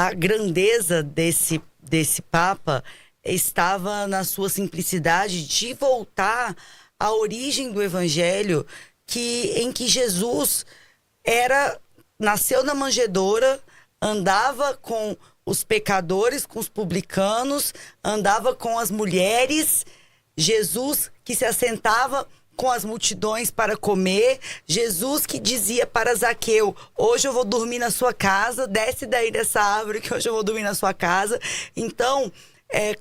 a grandeza desse Papa estava na sua simplicidade de voltar à origem do Evangelho, em que Jesus nasceu na manjedoura, andava com os pecadores, com os publicanos, andava com as mulheres. Jesus que se assentava com as multidões para comer. Jesus que dizia para Zaqueu: hoje eu vou dormir na sua casa, desce daí dessa árvore que hoje eu vou dormir na sua casa. Então,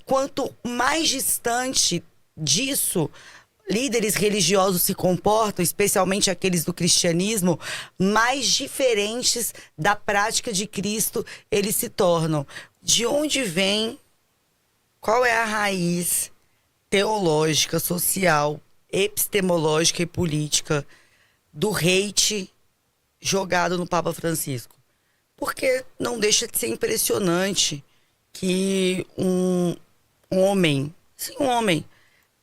quanto mais distante disso líderes religiosos se comportam, especialmente aqueles do cristianismo, mais diferentes da prática de Cristo eles se tornam. De onde vem, qual é a raiz teológica, social, epistemológica e política do hate jogado no Papa Francisco? Porque não deixa de ser impressionante que um homem,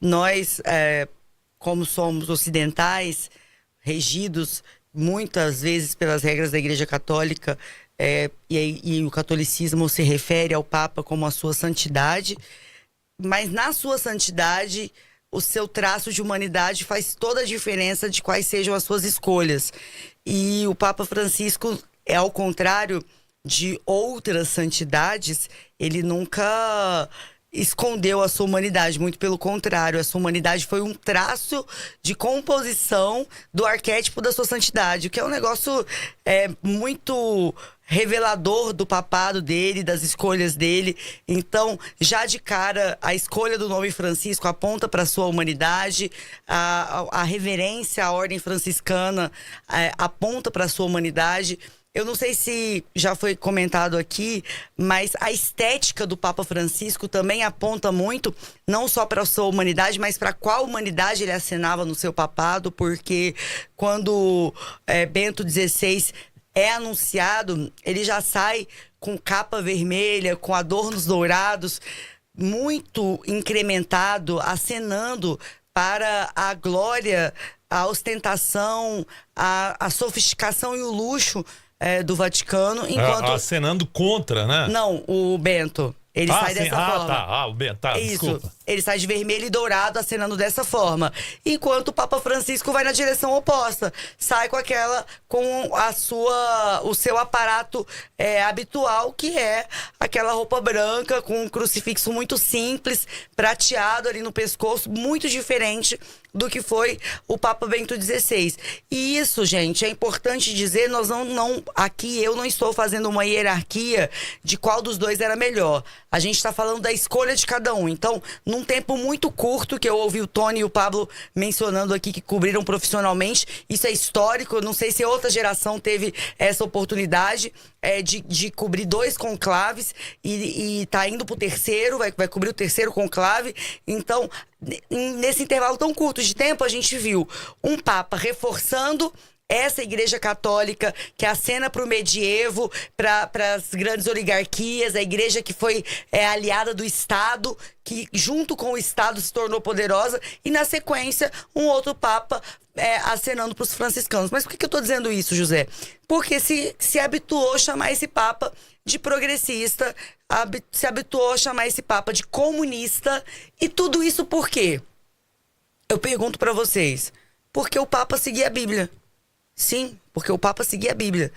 nós, como somos ocidentais, regidos muitas vezes pelas regras da Igreja Católica, e o catolicismo se refere ao Papa como a sua santidade, mas na sua santidade, o seu traço de humanidade faz toda a diferença de quais sejam as suas escolhas. E o Papa Francisco, ao contrário de outras santidades, ele nunca escondeu a sua humanidade, muito pelo contrário, a sua humanidade foi um traço de composição do arquétipo da sua santidade, o que é um negócio muito revelador do papado dele, das escolhas dele. Então, já de cara, a escolha do nome Francisco aponta para a sua humanidade, a reverência à ordem franciscana aponta para a sua humanidade. Eu não sei se já foi comentado aqui, mas a estética do Papa Francisco também aponta muito, não só para a sua humanidade, mas para qual humanidade ele acenava no seu papado, porque quando Bento XVI é anunciado, ele já sai com capa vermelha, com adornos dourados, muito incrementado, acenando para a glória, a ostentação, a sofisticação e o luxo do Vaticano, enquanto... Acenando contra, né? Não, o Bento. Ele sai dessa forma. Tá. O Bento, tá, Isso. desculpa. Ele sai de vermelho e dourado, acenando dessa forma. Enquanto o Papa Francisco vai na direção oposta. Sai com o seu aparato habitual, que é aquela roupa branca, com um crucifixo muito simples, prateado ali no pescoço, muito diferente do que foi o Papa Bento XVI. E isso, gente, é importante dizer, aqui eu não estou fazendo uma hierarquia de qual dos dois era melhor. A gente está falando da escolha de cada um. Então, num tempo muito curto, que eu ouvi o Tony e o Pablo mencionando aqui, que cobriram profissionalmente, isso é histórico. Eu não sei se outra geração teve essa oportunidade de cobrir 2 conclaves e tá indo pro terceiro, vai cobrir o terceiro conclave. Então, nesse intervalo tão curto de tempo, a gente viu um Papa reforçando essa Igreja Católica que acena para o medievo, para as grandes oligarquias, a igreja que foi aliada do Estado, que junto com o Estado se tornou poderosa, e na sequência um outro Papa acenando para os franciscanos. Mas por que eu estou dizendo isso, José? Porque se habituou a chamar esse Papa de progressista, se habituou a chamar esse Papa de comunista, e tudo isso por quê? Eu pergunto para vocês, porque o Papa seguia a Bíblia. Sim, porque o Papa seguia a Bíblia.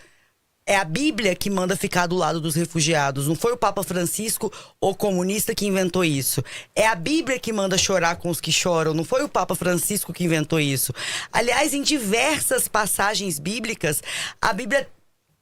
É a Bíblia que manda ficar do lado dos refugiados. Não foi o Papa Francisco, o comunista, que inventou isso. É a Bíblia que manda chorar com os que choram. Não foi o Papa Francisco que inventou isso. Aliás, em diversas passagens bíblicas, a Bíblia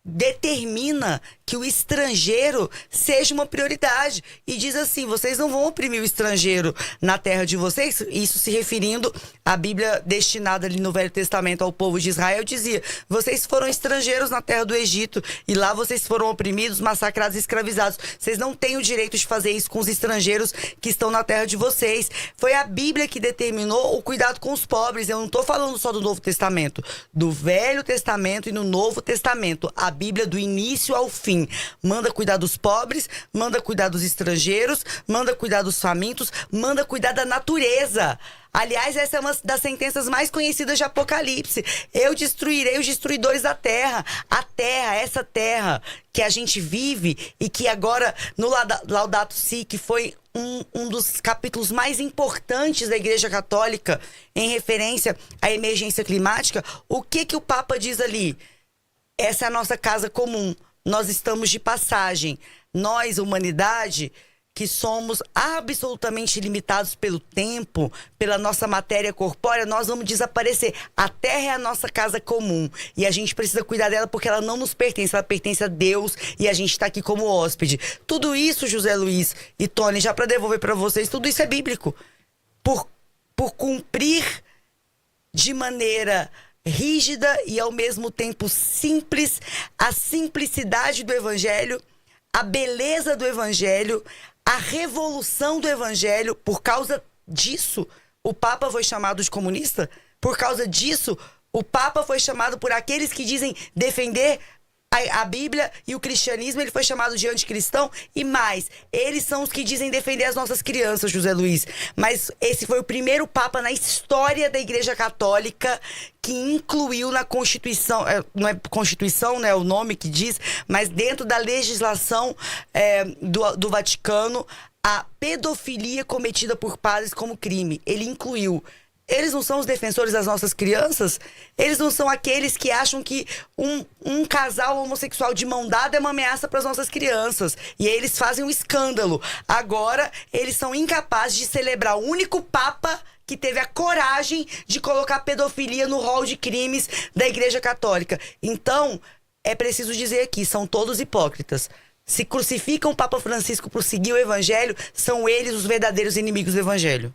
determina que o estrangeiro seja uma prioridade e diz assim: vocês não vão oprimir o estrangeiro na terra de vocês. Isso se referindo à Bíblia destinada ali no Velho Testamento ao povo de Israel. Dizia: vocês foram estrangeiros na terra do Egito e lá vocês foram oprimidos, massacrados e escravizados. Vocês não têm o direito de fazer isso com os estrangeiros que estão na terra de vocês. Foi a Bíblia que determinou o cuidado com os pobres. Eu não estou falando só do Novo Testamento, do Velho Testamento e no Novo Testamento. A Bíblia do início ao fim. Manda cuidar dos pobres, manda cuidar dos estrangeiros, manda cuidar dos famintos, manda cuidar da natureza. Aliás, essa é uma das sentenças mais conhecidas de Apocalipse. Eu destruirei os destruidores da terra. A terra, essa terra que a gente vive e que agora no Laudato Si, que foi um dos capítulos mais importantes da Igreja Católica em referência à emergência climática, o que o Papa diz ali? Essa é a nossa casa comum. Nós estamos de passagem. Nós, humanidade, que somos absolutamente limitados pelo tempo, pela nossa matéria corpórea, nós vamos desaparecer. A Terra é a nossa casa comum e a gente precisa cuidar dela porque ela não nos pertence, ela pertence a Deus e a gente está aqui como hóspede. Tudo isso, José Luiz e Tony, já para devolver para vocês, tudo isso é bíblico. Por cumprir de maneira rígida e ao mesmo tempo simples a simplicidade do Evangelho, a beleza do Evangelho, a revolução do Evangelho. Por causa disso, o Papa foi chamado de comunista? Por causa disso, o Papa foi chamado por aqueles que dizem defender a Bíblia e o cristianismo, ele foi chamado de anticristão? E mais, eles são os que dizem defender as nossas crianças, José Luiz. Mas esse foi o primeiro Papa na história da Igreja Católica que incluiu na Constituição, não é Constituição, né, o nome que diz, mas dentro da legislação do Vaticano, a pedofilia cometida por padres como crime. Ele incluiu. Eles não são os defensores das nossas crianças? Eles não são aqueles que acham que um casal homossexual de mão dada é uma ameaça para as nossas crianças. E aí eles fazem um escândalo. Agora, eles são incapazes de celebrar o único Papa que teve a coragem de colocar pedofilia no rol de crimes da Igreja Católica. Então, é preciso dizer aqui, são todos hipócritas. Se crucificam o Papa Francisco por seguir o Evangelho, são eles os verdadeiros inimigos do Evangelho.